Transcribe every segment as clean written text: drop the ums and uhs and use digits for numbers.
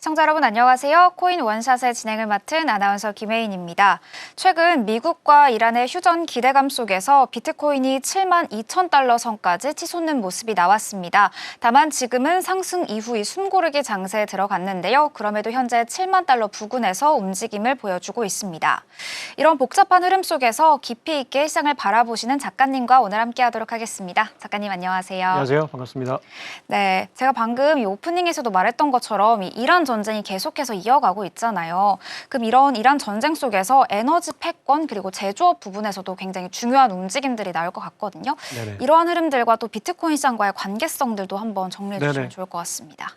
시청자 여러분 안녕하세요. 코인 원샷의 진행을 맡은 아나운서 김혜인입니다. 최근 미국과 이란의 휴전 기대감 속에서 비트코인이 72,000달러 선까지 치솟는 모습이 나왔습니다. 다만 지금은 상승 이후 숨고르기 장세에 들어갔는데요. 그럼에도 현재 7만 달러 부근에서 움직임을 보여주고 있습니다. 이런 복잡한 흐름 속에서 깊이 있게 시장을 바라보시는 작가님과 오늘 함께하도록 하겠습니다. 작가님 안녕하세요. 안녕하세요. 반갑습니다. 네, 제가 방금 이 오프닝에서도 말했던 것처럼 이 이란 전쟁이 계속해서 이어가고 있잖아요. 그럼 이런 이란 전쟁 속에서 에너지 패권 그리고 제조업 부분에서도 굉장히 중요한 움직임들이 나올 것 같거든요. 네네. 이러한 흐름들과 또 비트코인 시장과의 관계성들도 한번 정리해 주시면 네네. 좋을 것 같습니다.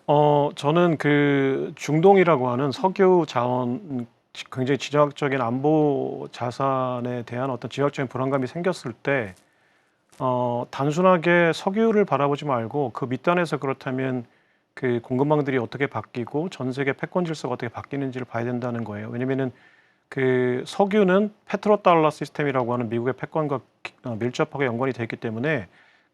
저는 그 중동이라고 하는 석유 자원 굉장히 지정학적인 안보 자산에 대한 어떤 지정학적인 불안감이 생겼을 때 단순하게 석유를 바라보지 말고 그 밑단에서 그렇다면 그 공급망들이 어떻게 바뀌고 전 세계 패권 질서가 어떻게 바뀌는지를 봐야 된다는 거예요. 왜냐면은 그 석유는 페트로달러 시스템이라고 하는 미국의 패권과 밀접하게 연관이 되어 있기 때문에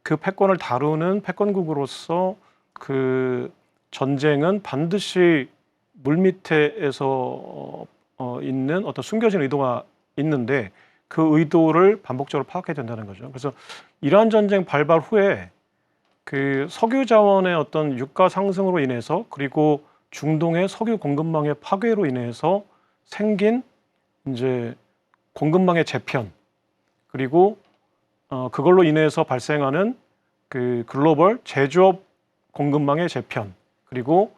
그 패권을 다루는 패권국으로서 그 전쟁은 반드시 물밑에서 있는 어떤 숨겨진 의도가 있는데 그 의도를 반복적으로 파악해야 된다는 거죠. 그래서 이란 전쟁 발발 후에 그 석유 자원의 어떤 유가 상승으로 인해서 그리고 중동의 석유 공급망의 파괴로 인해서 생긴 이제 공급망의 재편 그리고 그걸로 인해서 발생하는 그 글로벌 제조업 공급망의 재편 그리고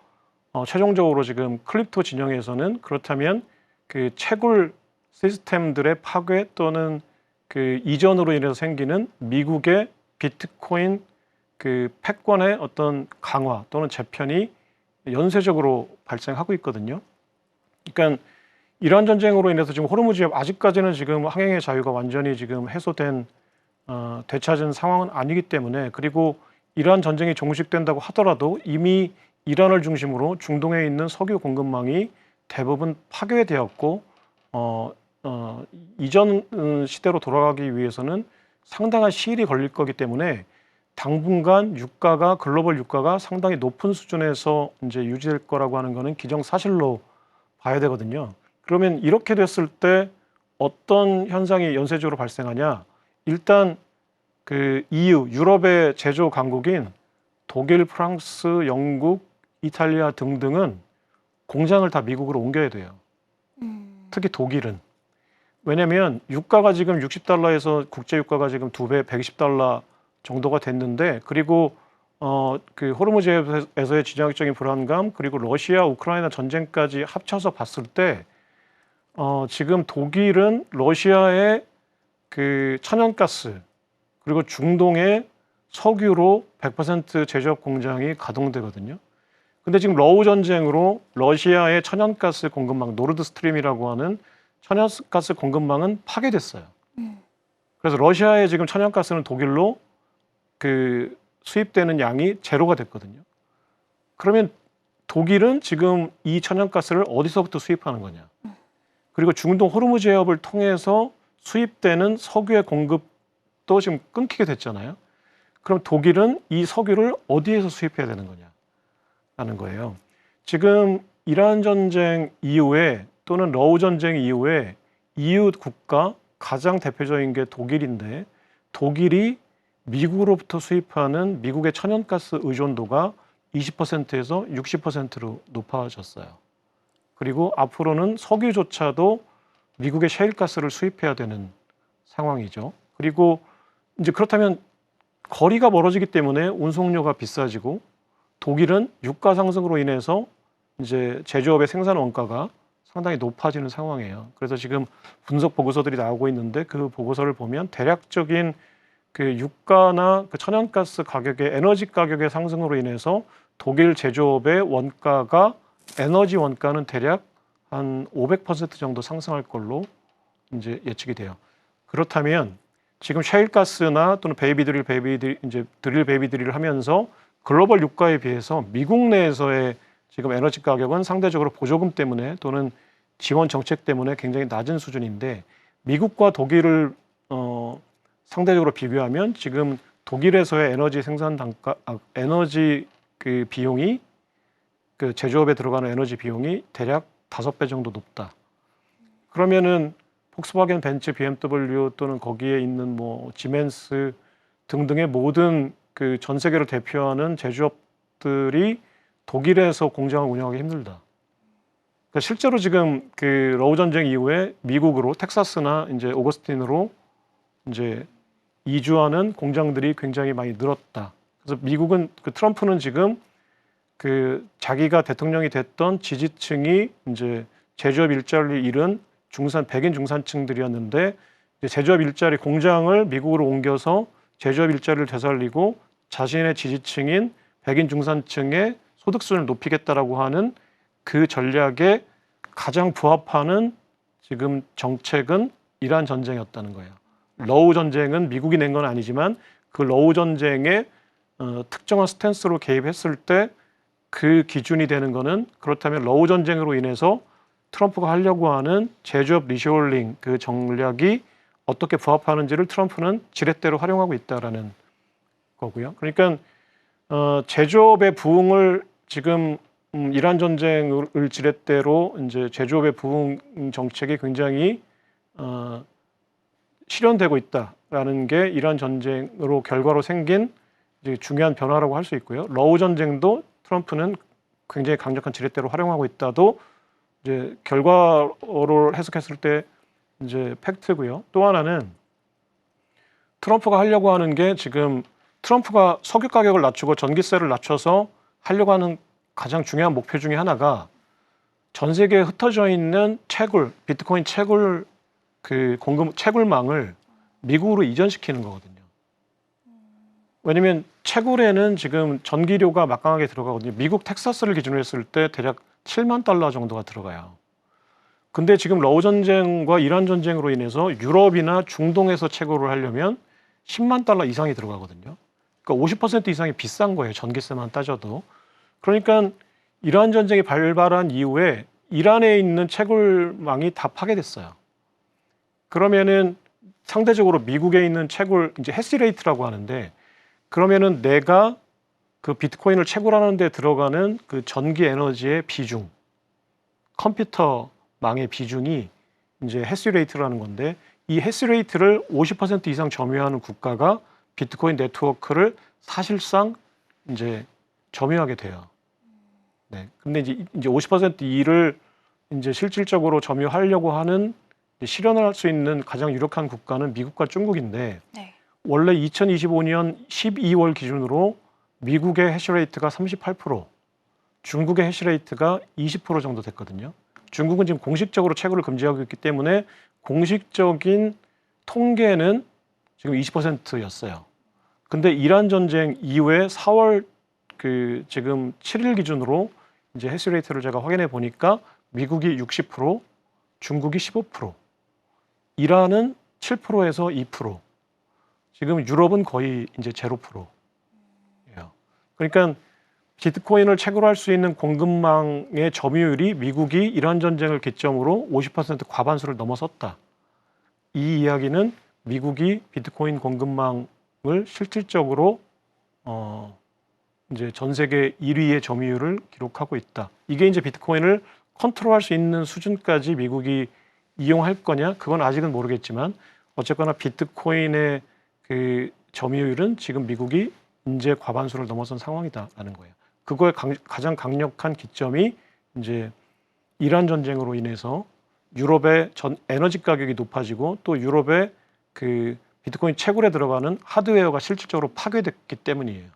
최종적으로 지금 클립토 진영에서는 그렇다면 그 채굴 시스템들의 파괴 또는 그 이전으로 인해서 생기는 미국의 비트코인 그 패권의 어떤 강화 또는 재편이 연쇄적으로 발생하고 있거든요. 그러니까 이란 전쟁으로 인해서 지금 호르무즈 해협 아직까지는 지금 항행의 자유가 완전히 지금 해소된 되찾은 상황은 아니기 때문에 그리고 이란 전쟁이 종식된다고 하더라도 이미 이란을 중심으로 중동에 있는 석유 공급망이 대부분 파괴되었고 이전 시대로 돌아가기 위해서는 상당한 시일이 걸릴 거기 때문에 당분간 유가가 글로벌 유가가 상당히 높은 수준에서 이제 유지될 거라고 하는 거는 기정사실로 봐야 되거든요. 그러면 이렇게 됐을 때 어떤 현상이 연쇄적으로 발생하냐? 일단 그 EU 유럽의 제조 강국인 독일, 프랑스, 영국, 이탈리아 등등은 공장을 다 미국으로 옮겨야 돼요. 특히 독일은. 왜냐하면 유가가 지금 60달러에서 국제 유가가 지금 2배 120달러 정도가 됐는데 그리고 그 호르무즈에서의 지정학적인 불안감 그리고 러시아 우크라이나 전쟁까지 합쳐서 봤을 때 지금 독일은 러시아의 그 천연가스 그리고 중동의 석유로 100% 제조업 공장이 가동되거든요. 근데 지금 러우 전쟁으로 러시아의 천연가스 공급망 노르드 스트림이라고 하는 천연가스 공급망은 파괴됐어요. 그래서 러시아의 지금 천연가스는 독일로 그 수입되는 양이 제로가 됐거든요. 그러면 독일은 지금 이 천연가스를 어디서부터 수입하는 거냐? 그리고 중동 호르무즈 해협을 통해서 수입되는 석유의 공급도 지금 끊기게 됐잖아요. 그럼 독일은 이 석유를 어디에서 수입해야 되는 거냐라는 거예요. 지금 이란 전쟁 이후에 또는 러우 전쟁 이후에 EU 국가 가장 대표적인 게 독일인데 독일이 미국으로부터 수입하는 미국의 천연가스 의존도가 20%에서 60%로 높아졌어요. 그리고 앞으로는 석유조차도 미국의 셰일가스를 수입해야 되는 상황이죠. 그리고 이제 그렇다면 거리가 멀어지기 때문에 운송료가 비싸지고 독일은 유가 상승으로 인해서 이제 제조업의 생산 원가가 상당히 높아지는 상황이에요. 그래서 지금 분석 보고서들이 나오고 있는데 그 보고서를 보면 대략적인 그 유가나 그 천연가스 가격의 에너지 가격의 상승으로 인해서 독일 제조업의 원가가 에너지 원가는 대략 한 500% 정도 상승할 걸로 이제 예측이 돼요. 그렇다면 지금 셰일가스나 또는 드릴 베이비드릴을 하면서 글로벌 유가에 비해서 미국 내에서의 지금 에너지 가격은 상대적으로 보조금 때문에 또는 지원 정책 때문에 굉장히 낮은 수준인데 미국과 독일을 상대적으로 비교하면 지금 독일에서의 에너지 생산 단가, 에너지 그 비용이 그 제조업에 들어가는 에너지 비용이 대략 5배 정도 높다. 그러면은 폭스바겐, 벤츠, BMW 또는 거기에 있는 뭐 지멘스 등등의 모든 그 전 세계를 대표하는 제조업들이 독일에서 공장을 운영하기 힘들다. 그러니까 실제로 지금 그 러우 전쟁 이후에 미국으로 텍사스나 이제 오거스틴으로 이제 이주하는 공장들이 굉장히 많이 늘었다. 그래서 미국은 그 트럼프는 지금 그 자기가 대통령이 됐던 지지층이 이제 제조업 일자리를 잃은 백인 중산층들이었는데 이제 제조업 일자리 공장을 미국으로 옮겨서 제조업 일자리를 되살리고 자신의 지지층인 백인 중산층의 소득 수준을 높이겠다라고 하는 그 전략에 가장 부합하는 지금 정책은 이란 전쟁이었다는 거예요. 러우 전쟁은 미국이 낸 건 아니지만 그 러우 전쟁에 특정한 스탠스로 개입했을 때 그 기준이 되는 거는 그렇다면 러우 전쟁으로 인해서 트럼프가 하려고 하는 제조업 리쇼링 그 전략이 어떻게 부합하는지를 트럼프는 지렛대로 활용하고 있다라는 거고요. 그러니까 제조업의 부흥을 지금 이란 전쟁을 지렛대로 이제 제조업의 부흥 정책이 굉장히 실현되고 있다라는 게 이란 전쟁으로 결과로 생긴 이제 중요한 변화라고 할 수 있고요. 러우 전쟁도 트럼프는 굉장히 강력한 지렛대로 활용하고 있다도 이제 결과로 해석했을 때 이제 팩트고요. 또 하나는 트럼프가 하려고 하는 게 지금 트럼프가 석유 가격을 낮추고 전기세를 낮춰서 하려고 하는 가장 중요한 목표 중에 하나가 전 세계에 흩어져 있는 채굴, 비트코인 채굴 그 채굴망을 미국으로 이전시키는 거거든요. 왜냐면 채굴에는 지금 전기료가 막강하게 들어가거든요. 미국 텍사스를 기준으로 했을 때 대략 7만 달러 정도가 들어가요. 근데 지금 러우 전쟁과 이란 전쟁으로 인해서 유럽이나 중동에서 채굴을 하려면 10만 달러 이상이 들어가거든요. 그러니까 50% 이상이 비싼 거예요. 전기세만 따져도. 그러니까 이란 전쟁이 발발한 이후에 이란에 있는 채굴망이 다 파괴됐어요. 그러면은 상대적으로 미국에 있는 채굴, 이제 해시레이트라고 하는데 그러면은 내가 그 비트코인을 채굴하는 데 들어가는 그 전기 에너지의 비중, 컴퓨터망의 비중이 이제 해시레이트라는 건데 이 해시레이트를 50% 이상 점유하는 국가가 비트코인 네트워크를 사실상 이제 점유하게 돼요. 네. 근데 이제 50% 이를 이제 실질적으로 점유하려고 하는 실현을 할 수 있는 가장 유력한 국가는 미국과 중국인데 네. 원래 2025년 12월 기준으로 미국의 해시레이트가 38%, 중국의 해시레이트가 20% 정도 됐거든요. 중국은 지금 공식적으로 채굴을 금지하고 있기 때문에 공식적인 통계는 지금 20%였어요. 근데 이란 전쟁 이후에 4월 그 지금 7일 기준으로 이제 해시레이트를 제가 확인해 보니까 미국이 60%, 중국이 15%, 이란은 7%에서 2%, 지금 유럽은 거의 이제 0%예요. 그러니까 비트코인을 채굴할 수 있는 공급망의 점유율이 미국이 이란 전쟁을 기점으로 50% 과반수를 넘어섰다. 이 이야기는 미국이 비트코인 공급망을 실질적으로 이제 전 세계 1위의 점유율을 기록하고 있다. 이게 이제 비트코인을 컨트롤할 수 있는 수준까지 미국이 이용할 거냐? 그건 아직은 모르겠지만 어쨌거나 비트코인의 그 점유율은 지금 미국이 이제 과반수를 넘어선 상황이다라는 거예요. 그거의 가장 강력한 기점이 이제 이란 전쟁으로 인해서 유럽의 에너지 가격이 높아지고 또 유럽의 그 비트코인 채굴에 들어가는 하드웨어가 실질적으로 파괴됐기 때문이에요.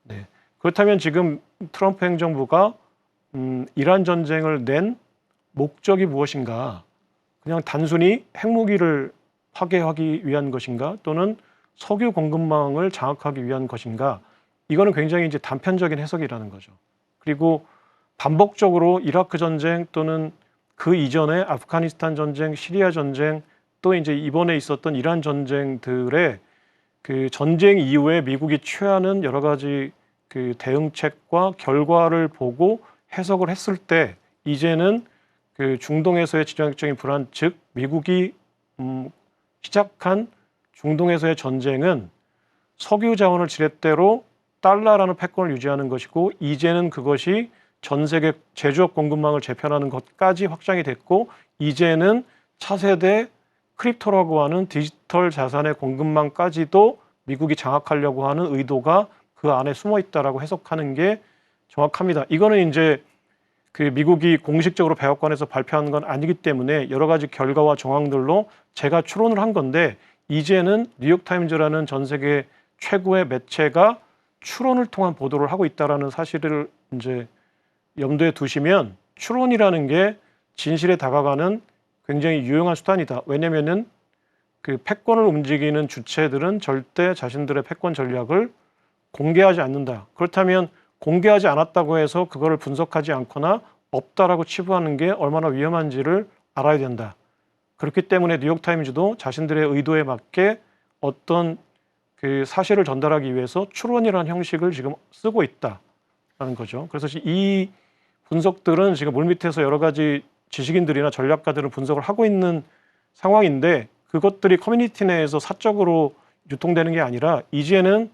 네. 그렇다면 지금 트럼프 행정부가 이란 전쟁을 낸 목적이 무엇인가? 그냥 단순히 핵무기를 파괴하기 위한 것인가? 또는 석유 공급망을 장악하기 위한 것인가? 이거는 굉장히 이제 단편적인 해석이라는 거죠. 그리고 반복적으로 이라크 전쟁 또는 그 이전에 아프가니스탄 전쟁, 시리아 전쟁, 또 이제 이번에 있었던 이란 전쟁들의 그 전쟁 이후에 미국이 취하는 여러 가지 그 대응책과 결과를 보고 해석을 했을 때 이제는 그 중동에서의 지정학적인 불안, 즉 미국이 시작한 중동에서의 전쟁은 석유 자원을 지렛대로 달러라는 패권을 유지하는 것이고 이제는 그것이 전 세계 제조업 공급망을 재편하는 것까지 확장이 됐고 이제는 차세대 크립토라고 하는 디지털 자산의 공급망까지도 미국이 장악하려고 하는 의도가 그 안에 숨어 있다라고 해석하는 게 정확합니다. 이거는 이제 그 미국이 공식적으로 백악관에서 발표한 건 아니기 때문에 여러 가지 결과와 정황들로 제가 추론을 한 건데 이제는 뉴욕타임즈라는 전 세계 최고의 매체가 추론을 통한 보도를 하고 있다라는 사실을 이제 염두에 두시면 추론이라는 게 진실에 다가가는 굉장히 유용한 수단이다. 왜냐면은 그 패권을 움직이는 주체들은 절대 자신들의 패권 전략을 공개하지 않는다. 그렇다면 공개하지 않았다고 해서 그거를 분석하지 않거나 없다라고 치부하는 게 얼마나 위험한지를 알아야 된다. 그렇기 때문에 뉴욕타임즈도 자신들의 의도에 맞게 어떤 그 사실을 전달하기 위해서 추론이라는 형식을 지금 쓰고 있다라는 거죠. 그래서 이 분석들은 지금 물밑에서 여러 가지 지식인들이나 전략가들은 분석을 하고 있는 상황인데 그것들이 커뮤니티 내에서 사적으로 유통되는 게 아니라 이제는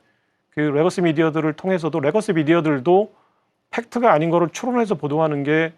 그 레거시 미디어들을 통해서도 레거시 미디어들도 팩트가 아닌 거를 추론해서 보도하는 게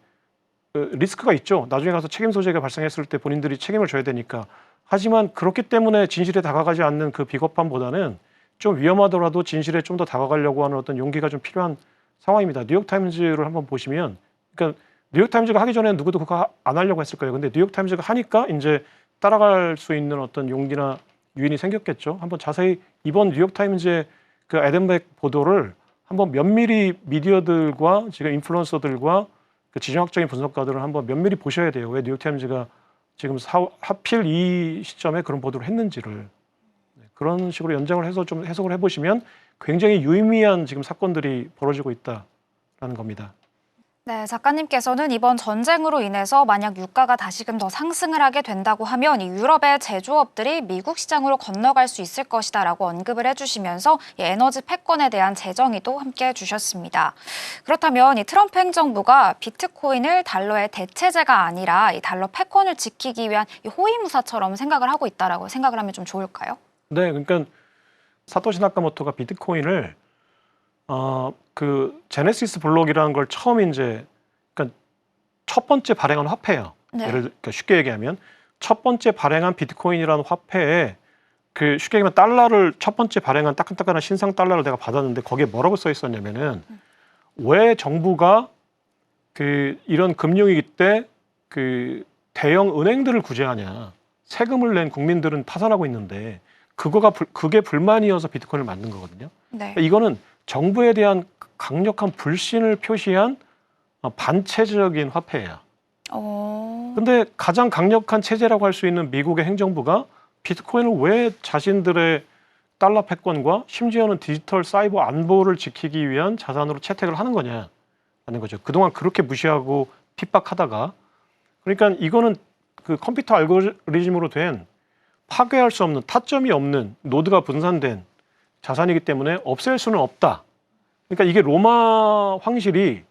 리스크가 있죠. 나중에 가서 책임 소재가 발생했을 때 본인들이 책임을 져야 되니까. 하지만 그렇기 때문에 진실에 다가가지 않는 그 비겁함보다는 좀 위험하더라도 진실에 좀 더 다가가려고 하는 어떤 용기가 좀 필요한 상황입니다. 뉴욕타임즈를 한번 보시면 그러니까 뉴욕타임즈가 하기 전에 누구도 그거 안 하려고 했을 거예요. 근데 뉴욕타임즈가 하니까 이제 따라갈 수 있는 어떤 용기나 유인이 생겼겠죠. 한번 자세히 이번 뉴욕타임즈의 그 애덤백 보도를 한번 면밀히 미디어들과 지금 인플루언서들과 그 지정학적인 분석가들을 한번 면밀히 보셔야 돼요. 왜 뉴욕타임즈가 지금 하필 이 시점에 그런 보도를 했는지를. 그런 식으로 연장을 해서 좀 해석을 해보시면 굉장히 유의미한 지금 사건들이 벌어지고 있다라는 겁니다. 네, 작가님께서는 이번 전쟁으로 인해서 만약 유가가 다시금 더 상승을 하게 된다고 하면 이 유럽의 제조업들이 미국 시장으로 건너갈 수 있을 것이다라고 언급을 해주시면서 이 에너지 패권에 대한 재정의도 함께 해주셨습니다. 그렇다면 이 트럼프 행정부가 비트코인을 달러의 대체제가 아니라 이 달러 패권을 지키기 위한 이 호위무사처럼 생각을 하고 있다라고 생각을 하면 좀 좋을까요? 네, 그러니까 사토시 나카모토가 비트코인을 그 제네시스 블록이라는 걸 처음 이제 그러니까 첫 번째 발행한 화폐예요. 네. 그러니까 쉽게 얘기하면 첫 번째 발행한 비트코인이라는 화폐에 그 쉽게 얘기하면 달러를 첫 번째 발행한 따끈따끈한 신상 달러를 내가 받았는데 거기에 뭐라고 써 있었냐면은 왜 정부가 그 이런 금융위기 때 그 대형 은행들을 구제하냐. 세금을 낸 국민들은 파산하고 있는데 그게 불만이어서 비트코인을 만든 거거든요. 네. 이거는 정부에 대한 강력한 불신을 표시한 반체제적인 화폐예요. 근데 가장 강력한 체제라고 할 수 있는 미국의 행정부가 비트코인을 왜 자신들의 달러 패권과 심지어는 디지털 사이버 안보를 지키기 위한 자산으로 채택을 하는 거냐라는 거죠. 그동안 그렇게 무시하고 핍박하다가 그러니까 이거는 그 컴퓨터 알고리즘으로 된 파괴할 수 없는 타점이 없는 노드가 분산된 자산이기 때문에 없앨 수는 없다. 그러니까 이게 로마 황실이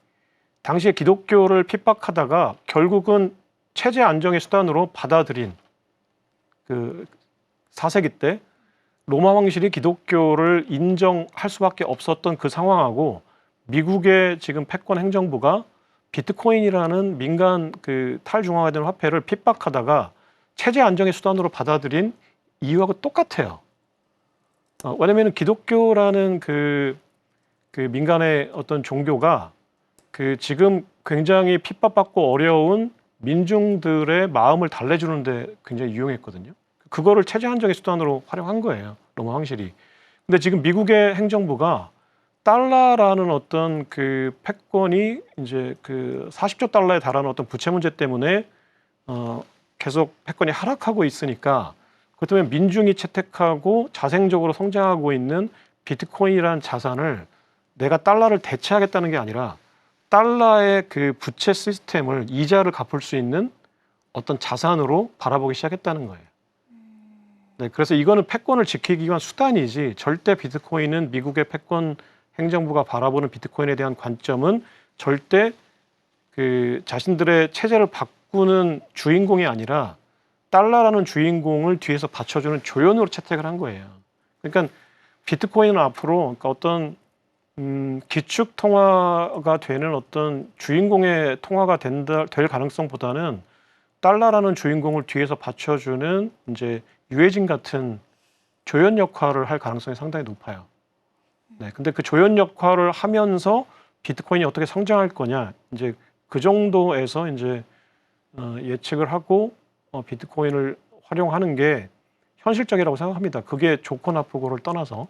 당시에 기독교를 핍박하다가 결국은 체제 안정의 수단으로 받아들인 그 4세기 때 로마 황실이 기독교를 인정할 수밖에 없었던 그 상황하고 미국의 지금 패권 행정부가 비트코인이라는 민간 그 탈중앙화된 화폐를 핍박하다가 체제 안정의 수단으로 받아들인 이유하고 똑같아요. 왜냐하면 기독교라는 그 민간의 어떤 종교가 그 지금 굉장히 핍박받고 어려운 민중들의 마음을 달래주는데 굉장히 유용했거든요. 그거를 체제 안정의 수단으로 활용한 거예요. 로마 황실이. 근데 지금 미국의 행정부가 달러라는 어떤 그 패권이 이제 그 40조 달러에 달하는 어떤 부채 문제 때문에 계속 패권이 하락하고 있으니까 그렇기 때문에 민중이 채택하고 자생적으로 성장하고 있는 비트코인이라는 자산을 내가 달러를 대체하겠다는 게 아니라 달러의 그 부채 시스템을 이자를 갚을 수 있는 어떤 자산으로 바라보기 시작했다는 거예요. 네, 그래서 이거는 패권을 지키기 위한 수단이지 절대 비트코인은 미국의 패권 행정부가 바라보는 비트코인에 대한 관점은 절대 그 자신들의 체제를 바꾸는 주인공이 아니라 달러라는 주인공을 뒤에서 받쳐주는 조연으로 채택을 한 거예요. 그러니까 비트코인은 앞으로 그러니까 어떤 기축 통화가 되는 어떤 주인공의 통화가 될 가능성보다는 달러라는 주인공을 뒤에서 받쳐주는 이제 유해진 같은 조연 역할을 할 가능성이 상당히 높아요. 네, 근데 그 조연 역할을 하면서 비트코인이 어떻게 성장할 거냐, 이제 그 정도에서 이제 예측을 하고 비트코인을 활용하는 게 현실적이라고 생각합니다. 그게 좋고 나쁘고를 떠나서.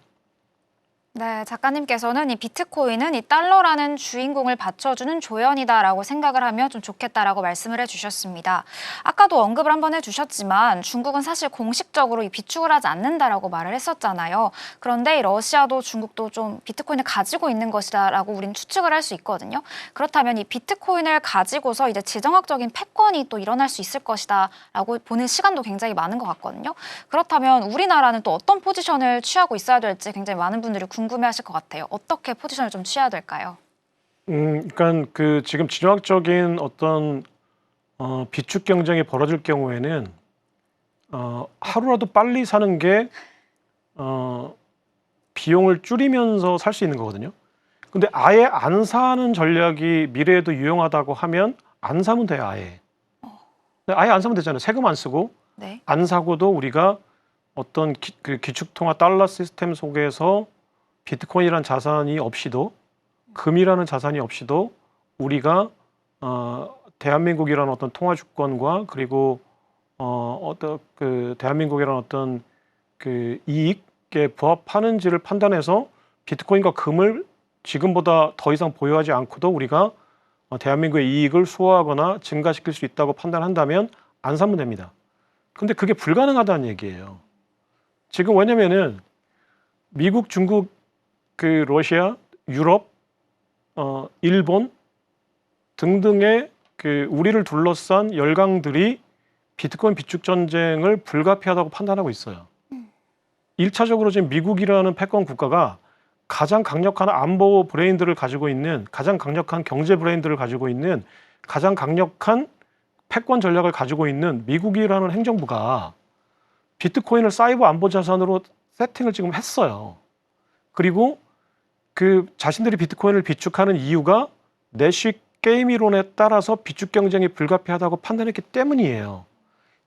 네, 작가님께서는 이 비트코인은 이 달러라는 주인공을 받쳐주는 조연이다라고 생각을 하면 좀 좋겠다라고 말씀을 해주셨습니다. 아까도 언급을 한번 해주셨지만 중국은 사실 공식적으로 이 비축을 하지 않는다라고 말을 했었잖아요. 그런데 이 러시아도 중국도 좀 비트코인을 가지고 있는 것이다라고 우리는 추측을 할 수 있거든요. 그렇다면 이 비트코인을 가지고서 이제 지정학적인 패권이 또 일어날 수 있을 것이다라고 보는 시간도 굉장히 많은 것 같거든요. 그렇다면 우리나라는 또 어떤 포지션을 취하고 있어야 될지 굉장히 많은 분들이 궁금해하실 것 같아요. 어떻게 포지션을 좀 취해야 될까요? 그러니까 그 지금 지정학적인 어떤 비축 경쟁이 벌어질 경우에는 하루라도 빨리 사는 게 비용을 줄이면서 살 수 있는 거거든요. 근데 아예 안 사는 전략이 미래에도 유용하다고 하면 안 사면 돼요, 아예. 근데 아예 안 사면 되잖아요. 세금 안 쓰고 네. 안 사고도 우리가 어떤 그 기축통화 달러 시스템 속에서 비트코인이라는 자산이 없이도, 금이라는 자산이 없이도 우리가 대한민국이라는 어떤 통화 주권과 그리고 어떤 그 대한민국이라는 어떤 그 이익에 부합하는지를 판단해서 비트코인과 금을 지금보다 더 이상 보유하지 않고도 우리가 대한민국의 이익을 수호하거나 증가시킬 수 있다고 판단한다면 안 사면 됩니다. 근데 그게 불가능하다는 얘기예요. 지금 왜냐면은 미국, 중국, 그 러시아, 유럽, 일본 등등의 그 우리를 둘러싼 열강들이 비트코인 비축 전쟁을 불가피하다고 판단하고 있어요. 1차적으로 지금 미국이라는 패권 국가가 가장 강력한 안보 브레인들을 가지고 있는, 가장 강력한 경제 브레인들을 가지고 있는, 가장 강력한 패권 전략을 가지고 있는 미국이라는 행정부가 비트코인을 사이버 안보 자산으로 세팅을 지금 했어요. 그리고 그 자신들이 비트코인을 비축하는 이유가 내시 게임 이론에 따라서 비축 경쟁이 불가피하다고 판단했기 때문이에요.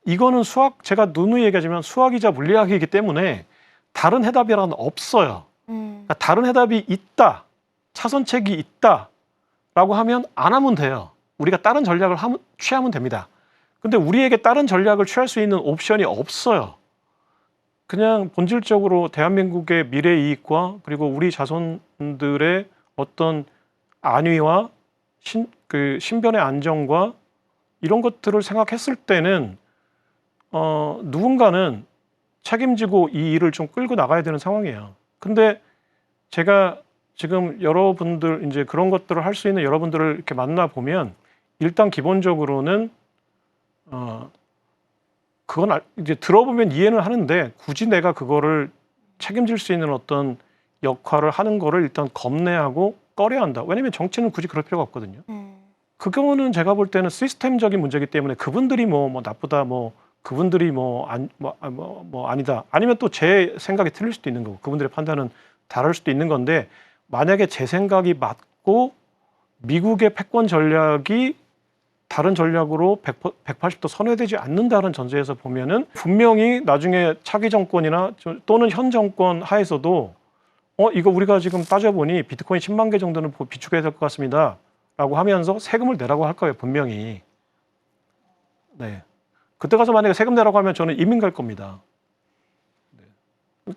이거는 제가 누누이 얘기하지만 수학이자 물리학이기 때문에 다른 해답이란 없어요. 그러니까 다른 해답이 있다, 차선책이 있다라고 하면 안 하면 돼요. 우리가 다른 전략을 취하면 됩니다. 근데 우리에게 다른 전략을 취할 수 있는 옵션이 없어요. 그냥 본질적으로 대한민국의 미래 이익과 그리고 우리 자손들의 어떤 안위와 신변의 안정과 이런 것들을 생각했을 때는 누군가는 책임지고 이 일을 좀 끌고 나가야 되는 상황이에요. 근데 제가 지금 여러분들 이제 그런 것들을 할 수 있는 여러분들을 이렇게 만나 보면 일단 기본적으로는 그건 이제 들어보면 이해는 하는데 굳이 내가 그거를 책임질 수 있는 어떤 역할을 하는 거를 일단 겁내하고 꺼려한다. 왜냐면 정치는 굳이 그럴 필요가 없거든요. 그거는 제가 볼 때는 시스템적인 문제이기 때문에 그분들이 뭐 나쁘다, 뭐 그분들이 아니다. 아니면 또 제 생각이 틀릴 수도 있는 거고 그분들의 판단은 다를 수도 있는 건데 만약에 제 생각이 맞고 미국의 패권 전략이 다른 전략으로 180도 선회되지 않는다는 전제에서 보면은 분명히 나중에 차기 정권이나 또는 현 정권 하에서도 이거 우리가 지금 따져보니 비트코인 10만 개 정도는 비축해야 될 것 같습니다. 라고 하면서 세금을 내라고 할 거예요, 분명히. 네. 그때 가서 만약에 세금 내라고 하면 저는 이민 갈 겁니다. 네.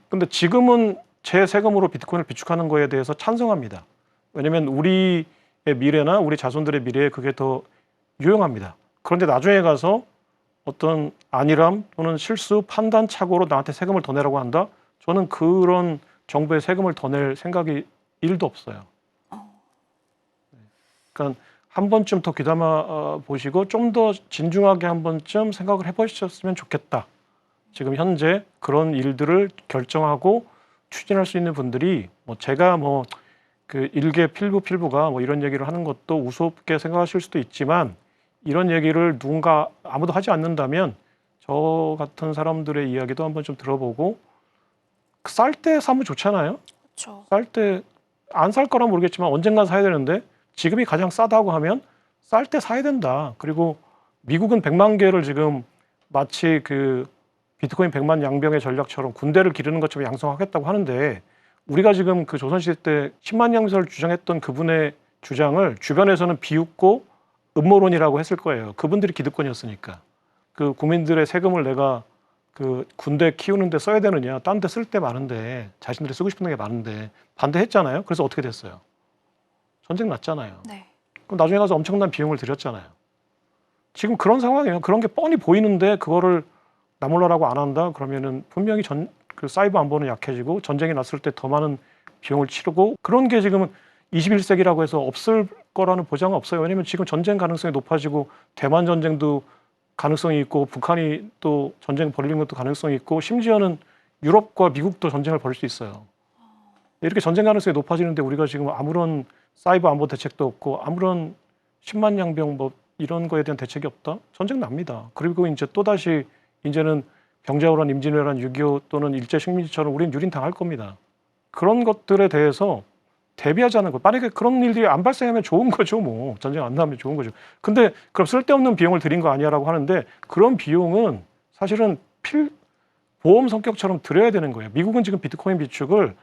근데 지금은 제 세금으로 비트코인을 비축하는 거에 대해서 찬성합니다. 왜냐면 우리의 미래나 우리 자손들의 미래에 그게 더 유용합니다. 그런데 나중에 가서 어떤 안일함 또는 실수, 판단 착오로 나한테 세금을 더 내라고 한다? 저는 그런 정부에 세금을 더 낼 생각이 1도 없어요. 그러니까 한 번쯤 더 귀담아 보시고 좀 더 진중하게 한 번쯤 생각을 해보셨으면 좋겠다. 지금 현재 그런 일들을 결정하고 추진할 수 있는 분들이 제가 그 일개 필부가 이런 얘기를 하는 것도 우습게 생각하실 수도 있지만 이런 얘기를 누군가 아무도 하지 않는다면 저 같은 사람들의 이야기도 한번 좀 들어보고 쌀 때 사면 좋잖아요. 그렇죠. 쌀 때 안 살 거란 모르겠지만 언젠간 사야 되는데 지금이 가장 싸다고 하면 쌀 때 사야 된다. 그리고 미국은 100만 개를 지금 마치 그 비트코인 100만 양병의 전략처럼 군대를 기르는 것처럼 양성하겠다고 하는데 우리가 지금 그 조선시대 때 10만 양서를 주장했던 그분의 주장을 주변에서는 비웃고 음모론이라고 했을 거예요. 그분들이 기득권이었으니까. 그 국민들의 세금을 내가 그 군대 키우는데 써야 되느냐, 딴 데 쓸 때 많은데 자신들이 쓰고 싶은 게 많은데 반대했잖아요. 그래서 어떻게 됐어요? 전쟁 났잖아요. 네. 그럼 나중에 가서 엄청난 비용을 들였잖아요. 지금 그런 상황이에요. 그런 게 뻔히 보이는데 그거를 나몰라라고 안 한다 그러면은 분명히 그 사이버 안보는 약해지고 전쟁이 났을 때 더 많은 비용을 치르고 그런 게 지금은 21세기라고 해서 없을 거라는 보장은 없어요. 왜냐하면 지금 전쟁 가능성이 높아지고 대만 전쟁도 가능성이 있고 북한이 또 전쟁 벌이는 것도 가능성이 있고 심지어는 유럽과 미국도 전쟁을 벌일 수 있어요. 이렇게 전쟁 가능성이 높아지는데 우리가 지금 아무런 사이버 안보 대책도 없고 아무런 10만 양병 뭐 이런 거에 대한 대책이 없다? 전쟁 납니다. 그리고 이제 또다시 이제는 병자호란, 임진왜란, 6.25 또는 일제식민지처럼 우리는 유린당할 겁니다. 그런 것들에 대해서 대비하자는 거. 만약에 그런 일들이 안 발생하면 좋은 거죠, 뭐. 전쟁 안 나면 좋은 거죠. 근데 그럼 쓸데없는 비용을 들인 거 아니야라고 하는데 그런 비용은 사실은 보험 성격처럼 들여야 되는 거예요. 미국은 지금 비트코인 비축을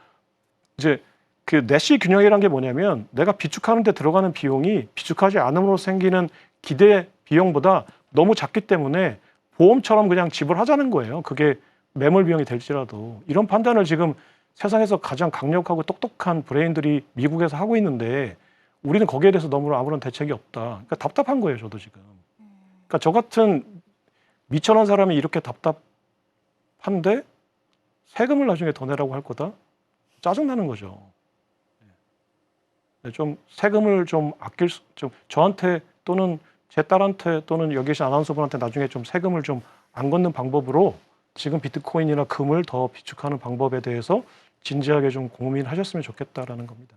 이제 그 내시 균형이라는 게 뭐냐면 내가 비축하는 데 들어가는 비용이 비축하지 않음으로 생기는 기대 비용보다 너무 작기 때문에 보험처럼 그냥 지불하자는 거예요. 그게 매몰 비용이 될지라도. 이런 판단을 지금 세상에서 가장 강력하고 똑똑한 브레인들이 미국에서 하고 있는데 우리는 거기에 대해서 너무 아무런 대책이 없다. 그러니까 답답한 거예요, 저도 지금. 그러니까 저 같은 미천한 사람이 이렇게 답답한데 세금을 나중에 더 내라고 할 거다? 짜증나는 거죠. 좀 세금을 좀 좀 저한테 또는 제 딸한테 또는 여기 계신 아나운서분한테 나중에 좀 세금을 좀 안 걷는 방법으로 지금 비트코인이나 금을 더 비축하는 방법에 대해서 진지하게 좀 고민하셨으면 좋겠다라는 겁니다.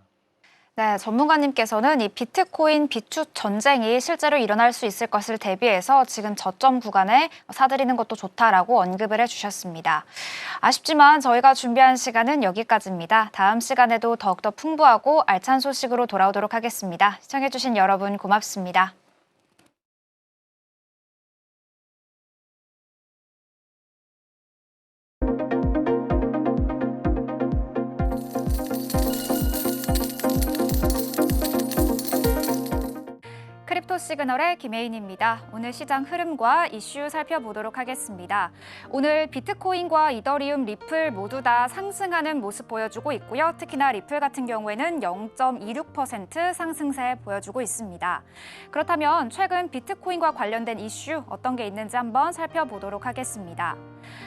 네, 전문가님께서는 이 비트코인 비축 전쟁이 실제로 일어날 수 있을 것을 대비해서 지금 저점 구간에 사들이는 것도 좋다라고 언급을 해주셨습니다. 아쉽지만 저희가 준비한 시간은 여기까지입니다. 다음 시간에도 더욱더 풍부하고 알찬 소식으로 돌아오도록 하겠습니다. 시청해주신 여러분 고맙습니다. 크립토 시그널의 김혜인입니다. 오늘 시장 흐름과 이슈 살펴보도록 하겠습니다. 오늘 비트코인과 이더리움, 리플 모두 다 상승하는 모습 보여주고 있고요. 특히나 리플 같은 경우에는 0.26% 상승세 보여주고 있습니다. 그렇다면 최근 비트코인과 관련된 이슈 어떤 게 있는지 한번 살펴보도록 하겠습니다.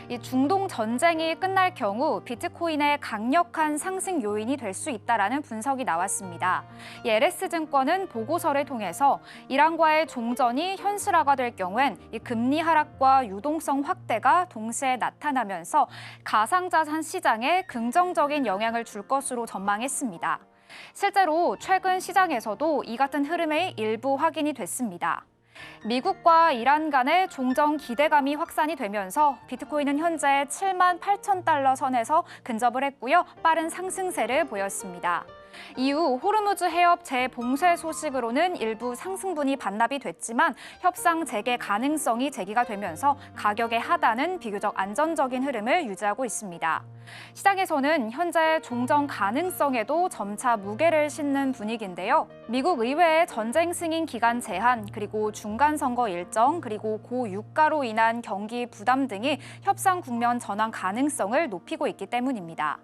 이 중동 전쟁이 끝날 경우 비트코인의 강력한 상승 요인이 될 수 있다라는 분석이 나왔습니다. 이 LS증권은 보고서를 통해서 이란과의 종전이 현실화가 될 경우엔 이 금리 하락과 유동성 확대가 동시에 나타나면서 가상자산 시장에 긍정적인 영향을 줄 것으로 전망했습니다. 실제로 최근 시장에서도 이 같은 흐름의 일부 확인이 됐습니다. 미국과 이란 간의 종전 기대감이 확산이 되면서 비트코인은 현재 7만 8천 달러 선에서 근접을 했고요. 빠른 상승세를 보였습니다. 이후 호르무즈 해협 재봉쇄 소식으로는 일부 상승분이 반납이 됐지만 협상 재개 가능성이 제기가 되면서 가격의 하단은 비교적 안정적인 흐름을 유지하고 있습니다. 시장에서는 현재 종전 가능성에도 점차 무게를 싣는 분위기인데요. 미국 의회의 전쟁 승인 기간 제한, 그리고 중간 선거 일정, 그리고 고유가로 인한 경기 부담 등이 협상 국면 전환 가능성을 높이고 있기 때문입니다.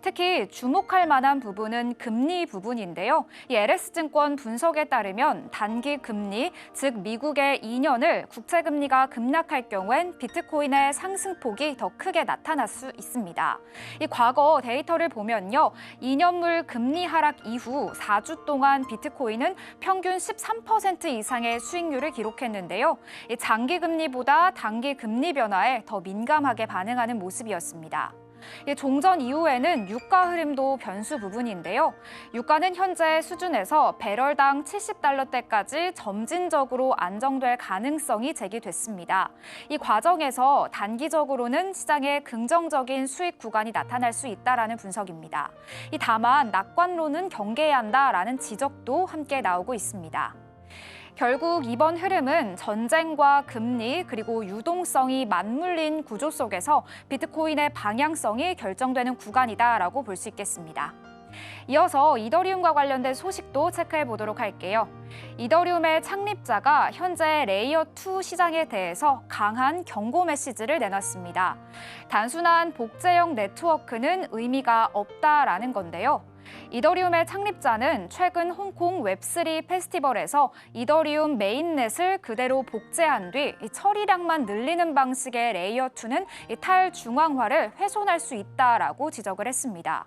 특히 주목할 만한 부분은 금리 부분인데요. 이 LS증권 분석에 따르면 단기 금리, 즉 미국의 2년을 국채 금리가 급락할 경우엔 비트코인의 상승폭이 더 크게 나타날 수 있습니다. 이 과거 데이터를 보면요. 2년물 금리 하락 이후 4주 동안 비트코인은 평균 13% 이상의 수익률을 기록했는데요. 이 장기 금리보다 단기 금리 변화에 더 민감하게 반응하는 모습이었습니다. 종전 이후에는 유가 흐름도 변수 부분인데요. 유가는 현재 수준에서 배럴당 70달러대까지 점진적으로 안정될 가능성이 제기됐습니다. 이 과정에서 단기적으로는 시장에 긍정적인 수익 구간이 나타날 수 있다라는 분석입니다. 다만 낙관론은 경계해야 한다라는 지적도 함께 나오고 있습니다. 결국 이번 흐름은 전쟁과 금리 그리고 유동성이 맞물린 구조 속에서 비트코인의 방향성이 결정되는 구간이다라고 볼 수 있겠습니다. 이어서 이더리움과 관련된 소식도 체크해 보도록 할게요. 이더리움의 창립자가 현재 레이어 2 시장에 대해서 강한 경고 메시지를 내놨습니다. 단순한 복제형 네트워크는 의미가 없다라는 건데요. 이더리움의 창립자는 최근 홍콩 웹3 페스티벌에서 이더리움 메인넷을 그대로 복제한 뒤 처리량만 늘리는 방식의 레이어 2는 탈중앙화를 훼손할 수 있다라고 지적을 했습니다.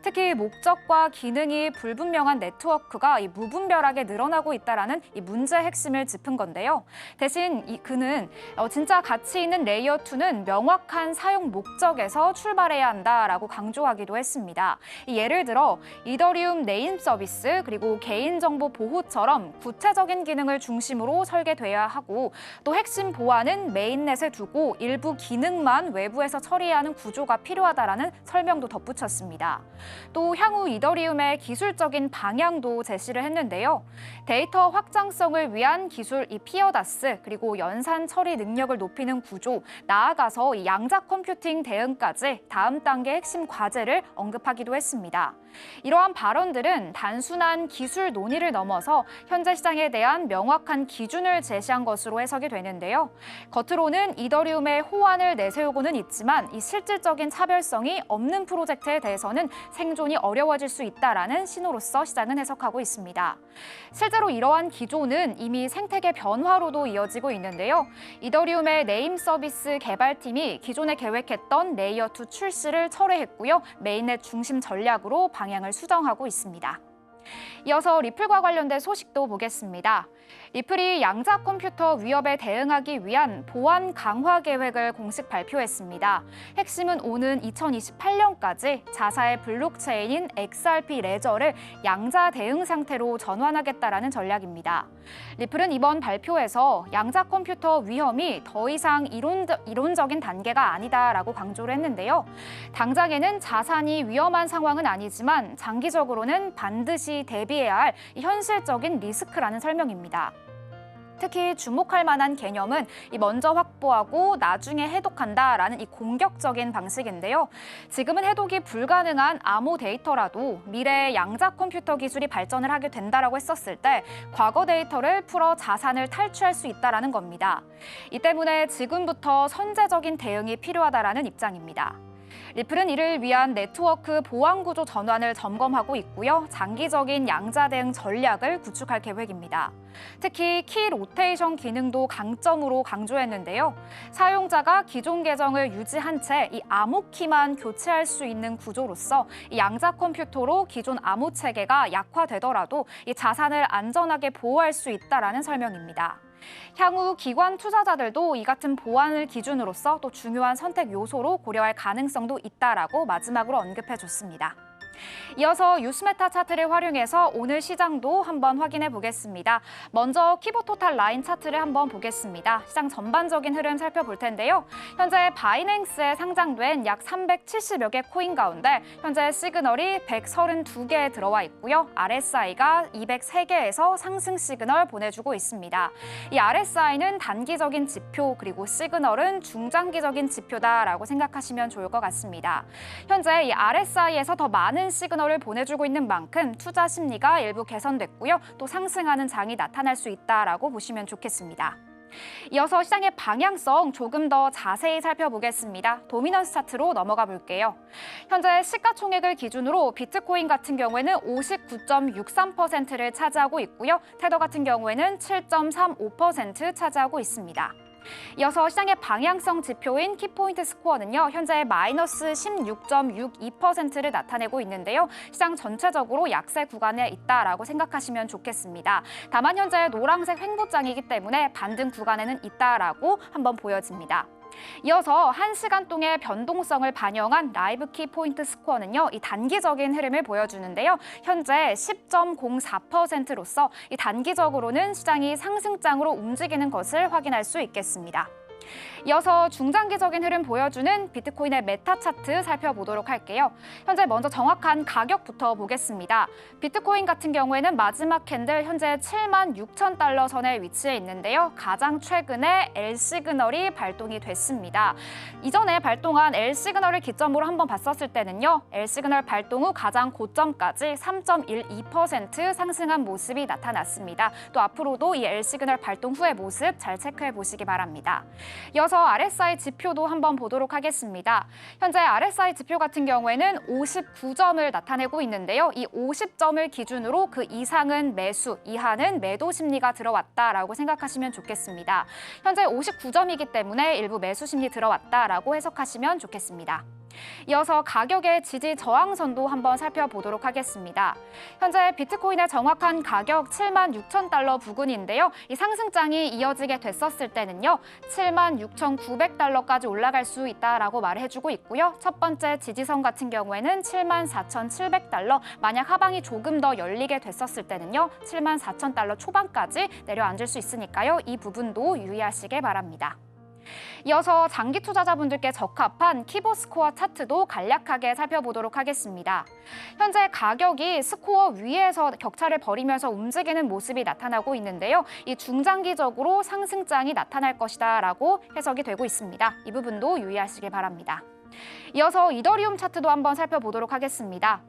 특히 목적과 기능이 불분명한 네트워크가 무분별하게 늘어나고 있다는 문제의 핵심을 짚은 건데요. 대신 그는 진짜 가치 있는 레이어 2는 명확한 사용 목적에서 출발해야 한다라고 강조하기도 했습니다. 예를 들어 이더리움 네임 서비스 그리고 개인정보 보호처럼 구체적인 기능을 중심으로 설계돼야 하고 또 핵심 보안은 메인넷에 두고 일부 기능만 외부에서 처리해야 하는 구조가 필요하다라는 설명도 덧붙였습니다. 또 향후 이더리움의 기술적인 방향도 제시를 했는데요. 데이터 확장성을 위한 기술 피어다스 그리고 연산 처리 능력을 높이는 구조, 나아가서 양자 컴퓨팅 대응까지 다음 단계 핵심 과제를 언급하기도 했습니다. 이러한 발언들은 단순한 기술 논의를 넘어서 현재 시장에 대한 명확한 기준을 제시한 것으로 해석이 되는데요. 겉으로는 이더리움의 호환을 내세우고는 있지만 이 실질적인 차별성이 없는 프로젝트에 대해서는 생존이 어려워질 수 있다라는 신호로서 시장은 해석하고 있습니다. 실제로 이러한 기조는 이미 생태계 변화로도 이어지고 있는데요. 이더리움의 네임 서비스 개발팀이 기존에 계획했던 레이어 2 출시를 철회했고요. 메인넷 중심 전략으로 방향을 수정하고 있습니다. 이어서 리플과 관련된 소식도 보겠습니다. 리플이 양자 컴퓨터 위협에 대응하기 위한 보안 강화 계획을 공식 발표했습니다. 핵심은 오는 2028년까지 자사의 블록체인인 XRP 레저를 양자 대응 상태로 전환하겠다라는 전략입니다. 리플은 이번 발표에서 양자 컴퓨터 위험이 더 이상 이론적인 단계가 아니다라고 강조를 했는데요. 당장에는 자산이 위험한 상황은 아니지만 장기적으로는 반드시 대비해야 할 현실적인 리스크라는 설명입니다. 특히 주목할 만한 개념은 먼저 확보하고 나중에 해독한다라는 공격적인 방식인데요. 지금은 해독이 불가능한 암호 데이터라도 미래의 양자 컴퓨터 기술이 발전을 하게 된다라고 했었을 때 과거 데이터를 풀어 자산을 탈취할 수 있다라는 겁니다. 이 때문에 지금부터 선제적인 대응이 필요하다라는 입장입니다. 리플은 이를 위한 네트워크 보안 구조 전환을 점검하고 있고요. 장기적인 양자 대응 전략을 구축할 계획입니다. 특히 키 로테이션 기능도 강점으로 강조했는데요. 사용자가 기존 계정을 유지한 채 이 암호키만 교체할 수 있는 구조로서 이 양자 컴퓨터로 기존 암호 체계가 약화되더라도 이 자산을 안전하게 보호할 수 있다라는 설명입니다. 향후 기관 투자자들도 이 같은 보안을 기준으로서 또 중요한 선택 요소로 고려할 가능성도 있다라고 마지막으로 언급해줬습니다. 이어서 뉴스메타 차트를 활용해서 오늘 시장도 한번 확인해 보겠습니다. 먼저 키보토탈 라인 차트를 한번 보겠습니다. 시장 전반적인 흐름 살펴볼 텐데요. 현재 바이낸스에 상장된 약 370여 개 코인 가운데 현재 시그널이 132개에 들어와 있고요. RSI가 203개에서 상승 시그널 보내주고 있습니다. 이 RSI는 단기적인 지표 그리고 시그널은 중장기적인 지표다라고 생각하시면 좋을 것 같습니다. 현재 이 RSI에서 더 많은 시그널을 보내주고 있는 만큼 투자 심리가 일부 개선됐고요. 또 상승하는 장이 나타날 수 있다라고 보시면 좋겠습니다. 이어서 시장의 방향성 조금 더 자세히 살펴보겠습니다. 도미넌스 차트로 넘어가 볼게요. 현재 시가총액을 기준으로 비트코인 같은 경우에는 59.63%를 차지하고 있고요. 테더 같은 경우에는 7.35% 차지하고 있습니다. 이어서 시장의 방향성 지표인 키포인트 스코어는요. 현재 마이너스 16.62%를 나타내고 있는데요. 시장 전체적으로 약세 구간에 있다라고 생각하시면 좋겠습니다. 다만 현재 노란색 횡보장이기 때문에 반등 구간에는 있다라고 한번 보여집니다. 이어서 1시간 동의 변동성을 반영한 라이브 키 포인트 스코어는요, 이 단기적인 흐름을 보여주는데요. 현재 10.04%로서 이 단기적으로는 시장이 상승장으로 움직이는 것을 확인할 수 있겠습니다. 이어서 중장기적인 흐름 보여주는 비트코인의 메타 차트 살펴보도록 할게요. 현재 먼저 정확한 가격부터 보겠습니다. 비트코인 같은 경우에는 마지막 캔들 현재 76,000달러 선에 위치해 있는데요. 가장 최근에 L 시그널이 발동이 됐습니다. 이전에 발동한 L 시그널을 기점으로 한번 봤었을 때는요. L 시그널 발동 후 가장 고점까지 3.12% 상승한 모습이 나타났습니다. 또 앞으로도 이 L 시그널 발동 후의 모습 잘 체크해 보시기 바랍니다. 이어서 RSI 지표도 한번 보도록 하겠습니다. 현재 RSI 지표 같은 경우에는 59점을 나타내고 있는데요. 이 50점을 기준으로 그 이상은 매수, 이하는 매도 심리가 들어왔다라고 생각하시면 좋겠습니다. 현재 59점이기 때문에 일부 매수 심리 들어왔다라고 해석하시면 좋겠습니다. 이어서 가격의 지지 저항선도 한번 살펴보도록 하겠습니다. 현재 비트코인의 정확한 가격 76,000달러 부근인데요. 이 상승장이 이어지게 됐었을 때는요. 76,900달러까지 올라갈 수 있다라고 말을 해주고 있고요. 첫 번째 지지선 같은 경우에는 74,700달러, 만약 하방이 조금 더 열리게 됐었을 때는요. 74,000달러 초반까지 내려앉을 수 있으니까요. 이 부분도 유의하시길 바랍니다. 이어서 장기 투자자분들께 적합한 키보 스코어 차트도 간략하게 살펴보도록 하겠습니다. 현재 가격이 스코어 위에서 격차를 벌이면서 움직이는 모습이 나타나고 있는데요. 이 중장기적으로 상승장이 나타날 것이다라고 해석이 되고 있습니다. 이 부분도 유의하시길 바랍니다. 이어서 이더리움 차트도 한번 살펴보도록 하겠습니다.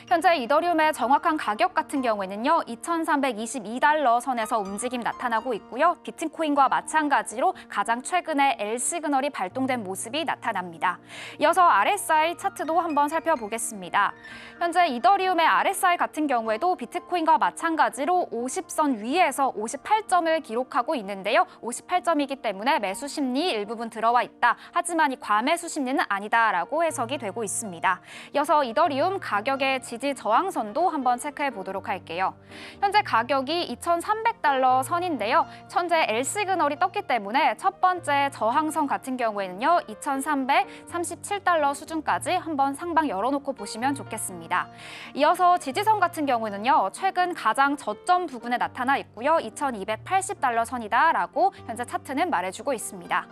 현재 이더리움의 정확한 가격 같은 경우에는요. 2,322달러 선에서 움직임 나타나고 있고요. 비트코인과 마찬가지로 가장 최근에 L 시그널이 발동된 모습이 나타납니다. 이어서 RSI 차트도 한번 살펴보겠습니다. 현재 이더리움의 RSI 같은 경우에도 비트코인과 마찬가지로 50선 위에서 58점을 기록하고 있는데요. 58점이기 때문에 매수 심리 일부분 들어와 있다. 하지만 이 과매수 심리는 아니다라고 해석이 되고 있습니다. 이어서 이더리움 가격의 지지 저항선도 한번 체크해 보도록 할게요. 현재 가격이 2,300달러 선인데요. 현재 L 시그널이 떴기 때문에 첫 번째 저항선 같은 경우에는요. 2,337달러 수준까지 한번 상방 열어놓고 보시면 좋겠습니다. 이어서 지지선 같은 경우는요. 최근 가장 저점 부근에 나타나 있고요. 2,280달러 선이다라고 현재 차트는 말해주고 있습니다.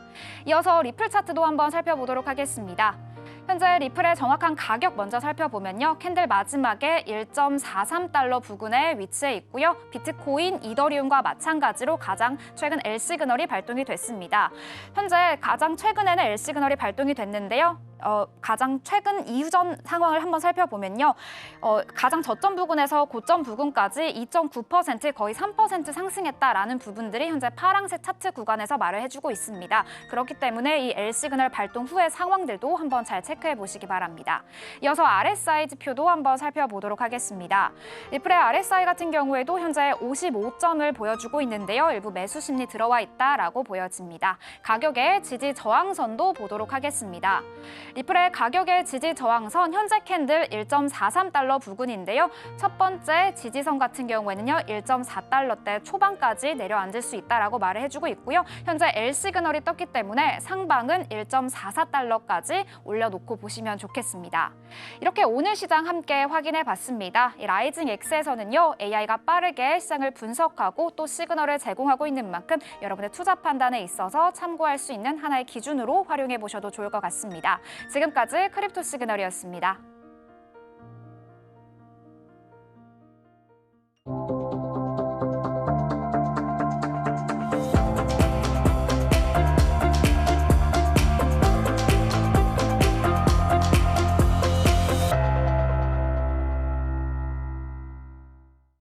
이어서 리플 차트도 한번 살펴보도록 하겠습니다. 현재 리플의 정확한 가격 먼저 살펴보면요. 캔들 마지막에 1.43달러 부근에 위치해 있고요. 비트코인, 이더리움과 마찬가지로 가장 최근 L 시그널이 발동이 됐습니다. 현재 가장 최근에는 L 시그널이 발동이 됐는데요. 가장 최근 이후전 상황을 한번 살펴보면요. 가장 저점 부근에서 고점 부근까지 2.9% 거의 3% 상승했다라는 부분들이 현재 파란색 차트 구간에서 말을 해주고 있습니다. 그렇기 때문에 이 L 시그널 발동 후의 상황들도 한번 잘 체크해 보시기 바랍니다. 이어서 RSI 지표도 한번 살펴보도록 하겠습니다. 리플의 RSI 같은 경우에도 현재 55점을 보여주고 있는데요. 일부 매수 심리 들어와 있다라고 보여집니다. 가격의 지지 저항선도 보도록 하겠습니다. 리플의 가격의 지지 저항선 현재 캔들 1.43달러 부근인데요. 첫 번째 지지선 같은 경우에는요. 1.4달러대 초반까지 내려앉을 수 있다라고 말을 해주고 있고요. 현재 L 시그널이 떴기 때문에 상방은 1.44달러까지 올려놓고 보시면 좋겠습니다. 이렇게 오늘 시장 함께 확인해 봤습니다. 이 라이징 X에서는요. AI가 빠르게 시장을 분석하고 또 시그널을 제공하고 있는 만큼 여러분의 투자 판단에 있어서 참고할 수 있는 하나의 기준으로 활용해 보셔도 좋을 것 같습니다. 지금까지 크립토 시그널이었습니다.